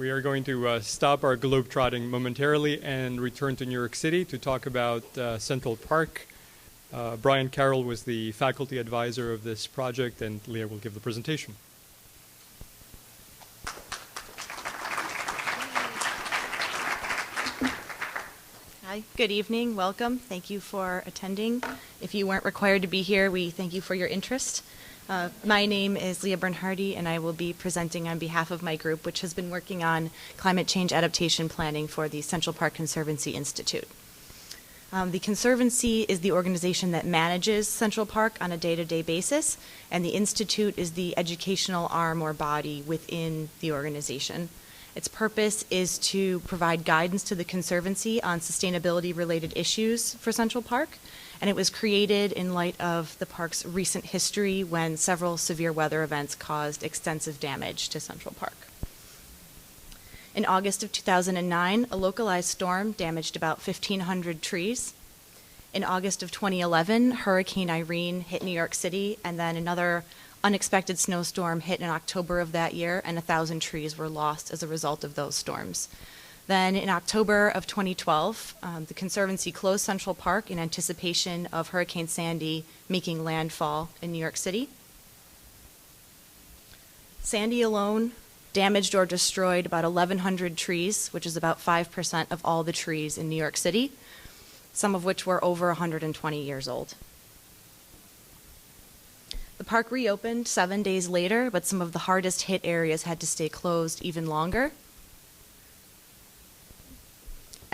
We are going to stop our globetrotting momentarily and return to New York City to talk about Central Park. Brian Carroll was the faculty advisor of this project, and Leah will give the presentation. Hi, good evening, welcome. Thank you for attending. If you weren't required to be here, we thank you for your interest. My name is Leah Bernhardi, and I will be presenting on behalf of my group, which has been working on climate change adaptation planning for the Central Park Conservancy Institute. The Conservancy is the organization that manages Central Park on a day-to-day basis, and the Institute is the educational arm or body within the organization. Its purpose is to provide guidance to the Conservancy on sustainability-related issues for Central Park, and it was created in light of the park's recent history when several severe weather events caused extensive damage to Central Park. In August of 2009, a localized storm damaged about 1,500 trees. In August of 2011, Hurricane Irene hit New York City, and then another unexpected snowstorm hit in October of that year, and 1,000 trees were lost as a result of those storms. Then in October of 2012, the Conservancy closed Central Park in anticipation of Hurricane Sandy making landfall in New York City. Sandy alone damaged or destroyed about 1,100 trees, which is about 5% of all the trees in New York City, some of which were over 120 years old. The park reopened 7 days later, but some of the hardest hit areas had to stay closed even longer.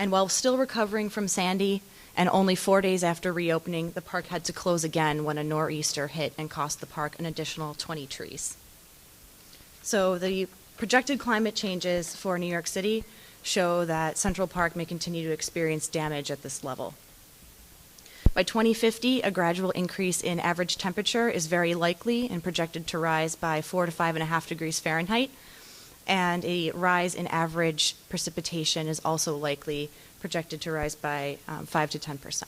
And while still recovering from Sandy, and only 4 days after reopening, the park had to close again when a nor'easter hit and cost the park an additional 20 trees. So the projected climate changes for New York City show that Central Park may continue to experience damage at this level. By 2050, a gradual increase in average temperature is very likely and projected to rise by 4 to 5.5 degrees Fahrenheit. And a rise in average precipitation is also likely, projected to rise by 5 to 10%.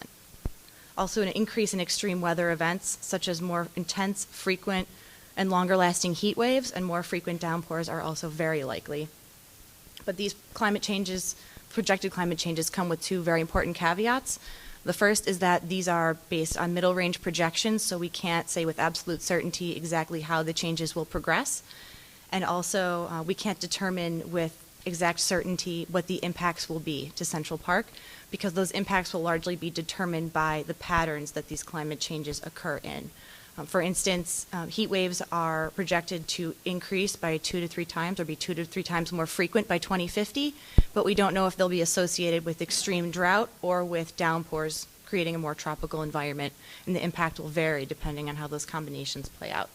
Also, an increase in extreme weather events, such as more intense, frequent, and longer-lasting heat waves and more frequent downpours are also very likely. But these climate changes, projected climate changes, come with two very important caveats. The first is that these are based on middle-range projections, so we can't say with absolute certainty exactly how the changes will progress. And also, we can't determine with exact certainty what the impacts will be to Central Park, because those impacts will largely be determined by the patterns that these climate changes occur in. For instance, heat waves are projected to increase by 2 to 3 times, or be 2 to 3 times more frequent by 2050, but we don't know if they'll be associated with extreme drought or with downpours, creating a more tropical environment, and the impact will vary depending on how those combinations play out.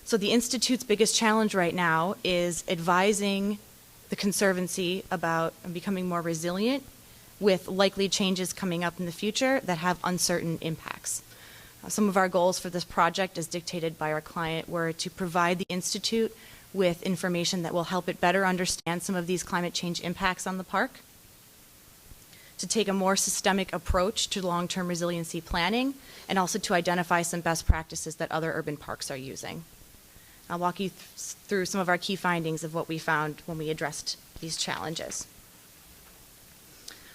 So the Institute's biggest challenge right now is advising the Conservancy about becoming more resilient with likely changes coming up in the future that have uncertain impacts. Some of our goals for this project, as dictated by our client, were to provide the Institute with information that will help it better understand some of these climate change impacts on the park, to take a more systemic approach to long-term resiliency planning, and also to identify some best practices that other urban parks are using. I'll walk you through some of our key findings of what we found when we addressed these challenges.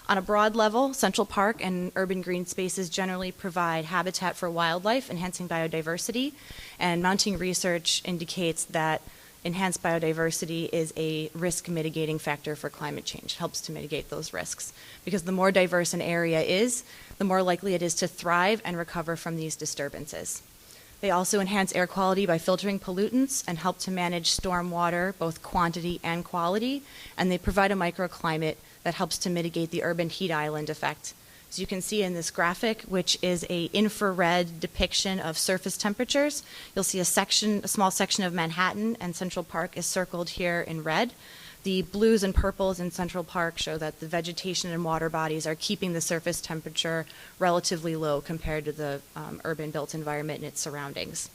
On a broad level, Central Park and urban green spaces generally provide habitat for wildlife, enhancing biodiversity, and mounting research indicates that enhanced biodiversity is a risk mitigating factor for climate change, helps to mitigate those risks. Because the more diverse an area is, the more likely it is to thrive and recover from these disturbances. They also enhance air quality by filtering pollutants and help to manage storm water, both quantity and quality, and they provide a microclimate that helps to mitigate the urban heat island effect. As you can see in this graphic, which is an infrared depiction of surface temperatures, you'll see a small section of Manhattan, and Central Park is circled here in red. The blues and purples in Central Park show that the vegetation and water bodies are keeping the surface temperature relatively low compared to the urban built environment and its surroundings.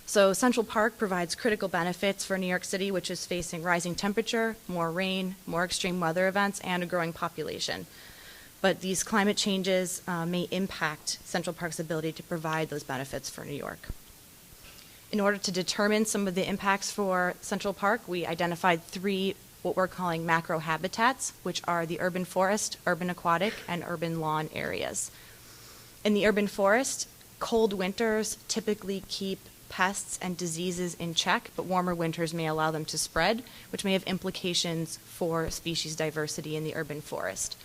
So Central Park provides critical benefits for New York City, which is facing rising temperature, more rain, more extreme weather events, and a growing population. But these climate changes may impact Central Park's ability to provide those benefits for New York. In order to determine some of the impacts for Central Park, we identified 3 what we're calling macro habitats, which are the urban forest, urban aquatic, and urban lawn areas. In the urban forest, cold winters typically keep pests and diseases in check, but warmer winters may allow them to spread, which may have implications for species diversity in the urban forest.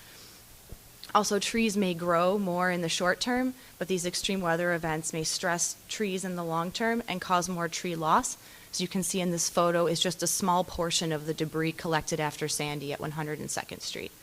Also, trees may grow more in the short term, but these extreme weather events may stress trees in the long term and cause more tree loss. As you can see in this photo, is just a small portion of the debris collected after Sandy at 102nd Street.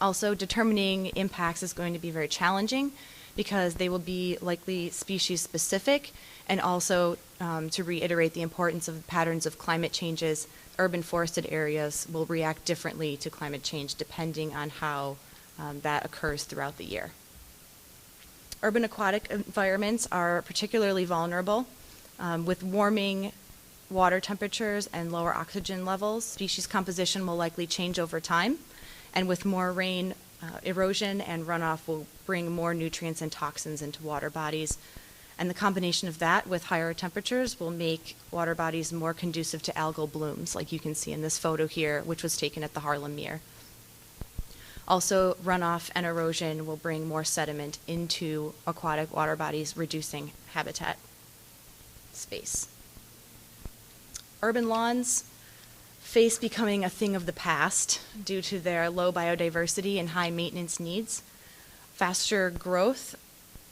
Also, determining impacts is going to be very challenging because they will be likely species specific, and also to reiterate the importance of patterns of climate changes, urban forested areas will react differently to climate change depending on how that occurs throughout the year. Urban aquatic environments are particularly vulnerable. With warming water temperatures and lower oxygen levels, species composition will likely change over time, and with more rain, erosion and runoff will bring more nutrients and toxins into water bodies. And the combination of that with higher temperatures will make water bodies more conducive to algal blooms, like you can see in this photo here, which was taken at the Harlem Mere. Also, runoff and erosion will bring more sediment into aquatic water bodies, reducing habitat space. Urban lawns face becoming a thing of the past due to their low biodiversity and high maintenance needs. Faster growth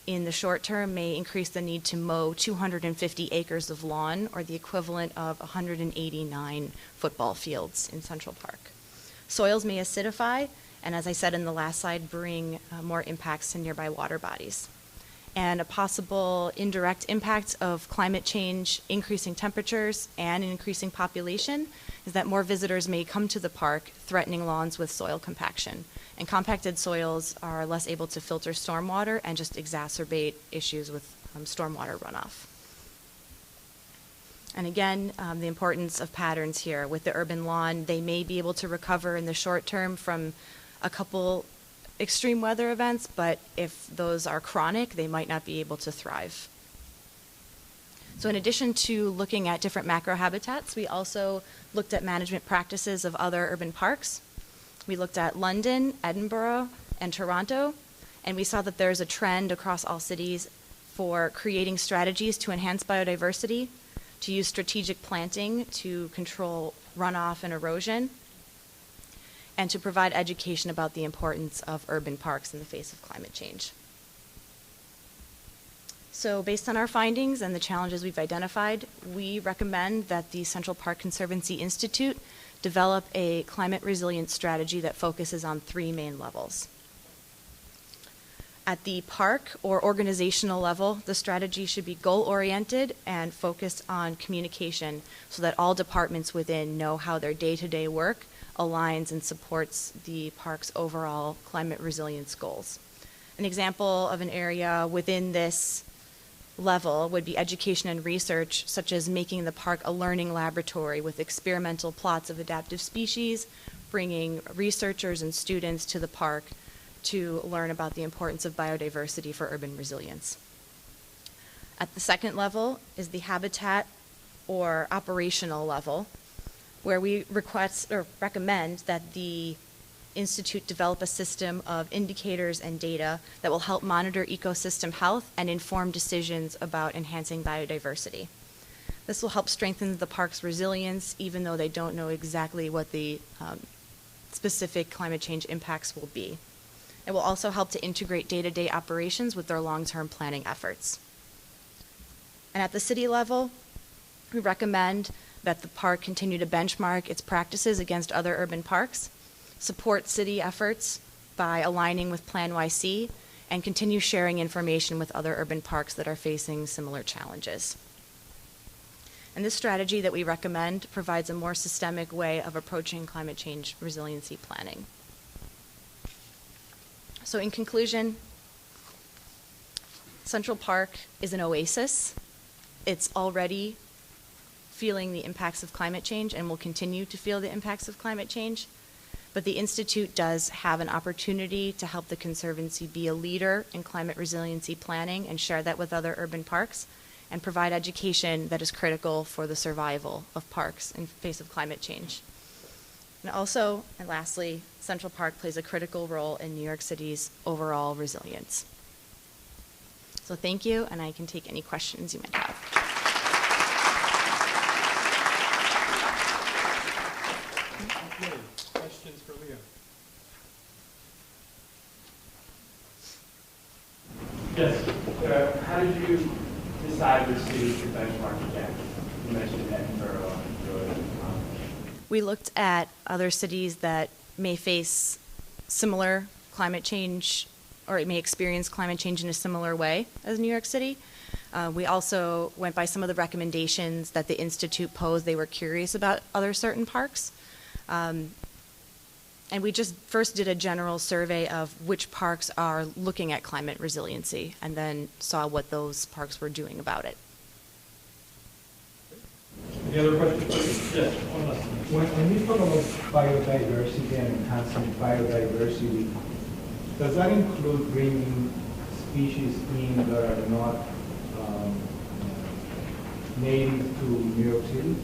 in the short term may increase the need to mow 250 acres of lawn, or the equivalent of 189 football fields in Central Park. Soils may acidify, and as I said in the last slide, bring more impacts to nearby water bodies. And a possible indirect impact of climate change, increasing temperatures, and an increasing population is that more visitors may come to the park, threatening lawns with soil compaction. And compacted soils are less able to filter stormwater and just exacerbate issues with stormwater runoff. And again, the importance of patterns here. With the urban lawn, they may be able to recover in the short term from a couple extreme weather events, but if those are chronic, they might not be able to thrive. So in addition to looking at different macro habitats, we also looked at management practices of other urban parks. We looked at London, Edinburgh, and Toronto, and we saw that there's a trend across all cities for creating strategies to enhance biodiversity, to use strategic planting to control runoff and erosion, and to provide education about the importance of urban parks in the face of climate change. So based on our findings and the challenges we've identified, we recommend that the Central Park Conservancy Institute develop a climate resilience strategy that focuses on 3 main levels. At the park or organizational level, the strategy should be goal-oriented and focused on communication so that all departments within know how their day-to-day work aligns and supports the park's overall climate resilience goals. An example of an area within this level would be education and research, such as making the park a learning laboratory with experimental plots of adaptive species, bringing researchers and students to the park to learn about the importance of biodiversity for urban resilience. At the second level is the habitat or operational level, where we request or recommend that the Institute develop a system of indicators and data that will help monitor ecosystem health and inform decisions about enhancing biodiversity. This will help strengthen the park's resilience, even though they don't know exactly what the specific climate change impacts will be. It will also help to integrate day-to-day operations with their long-term planning efforts. And at the city level, we recommend that the park continue to benchmark its practices against other urban parks, support city efforts by aligning with Plan YC, and continue sharing information with other urban parks that are facing similar challenges. And this strategy that we recommend provides a more systemic way of approaching climate change resiliency planning. So in conclusion, Central Park is an oasis. It's already feeling the impacts of climate change and will continue to feel the impacts of climate change. But the Institute does have an opportunity to help the Conservancy be a leader in climate resiliency planning and share that with other urban parks. and provide education that is critical for the survival of parks in face of climate change. And also, and lastly, Central Park plays a critical role in New York City's overall resilience. So thank you, and I can take any questions you might have. Okay, questions for Leo? Yes. How did you decide which cities to benchmark against? You mentioned Edinburgh and Jordan. We looked at other cities that may face similar climate change, or may experience climate change in a similar way as New York City. We also went by some of the recommendations that the Institute posed. They were curious about other certain parks. And we just first did a general survey of which parks are looking at climate resiliency, and then saw what those parks were doing about it. Any other questions? Yes, one last one. When you talk about biodiversity and enhancing biodiversity, does that include bringing species in that are not native to New York City?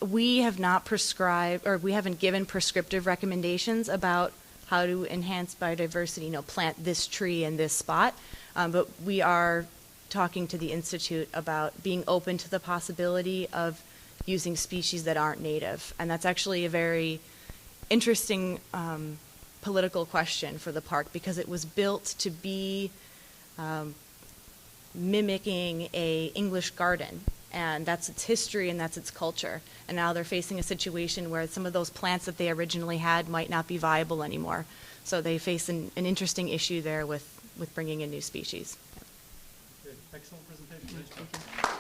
We have not prescribed, or we haven't given prescriptive recommendations about how to enhance biodiversity, plant this tree in this spot, but we are talking to the Institute about being open to the possibility of using species that aren't native. And that's actually a very interesting political question for the park, because it was built to be mimicking an English garden. And that's its history and that's its culture. And now they're facing a situation where some of those plants that they originally had might not be viable anymore. So they face an interesting issue there with bringing in new species. Great. Excellent presentation. Thank you.